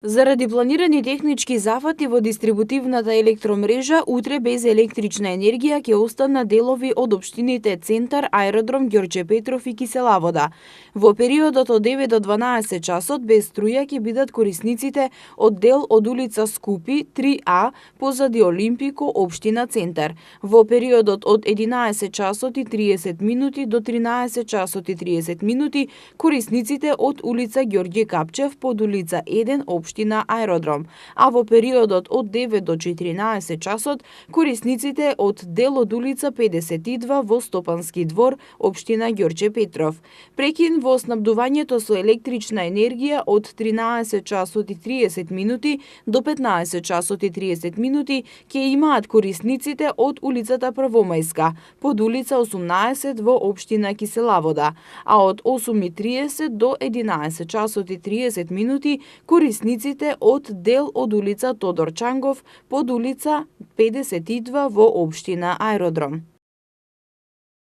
Заради планирани технички зафати во дистрибутивната електромрежа, утре без електрична енергија ќе останат делови од општините Центар, Аеродром Ѓорѓе Петров и Киселавода. Во периодот од 9 до 12 часот без струја ќе бидат корисниците од дел од улица Скупи 3А позади Олимпико, општина Центар. Во периодот од 11 часот и 30 минути до 13 часот и 30 минути корисниците од улица Ѓорѓе Капчев под улица 1 општина Аеродром, а во периодот од 9 до 14 часот корисниците од дел од улица 52 во Стопански двор, општина Ѓорѓе Петров. Прекин во снабдувањето со електрична енергија од 13 часот и 30 минути до 15 часот и 30 минути ќе имаат корисниците од улицата Првомајска, под улица 18 во општина Киселавода, а од 8:30 до 11 часот и 30 минути корисниците од дел од улица Тодор Чангов под улица 52 во општина Аеродром.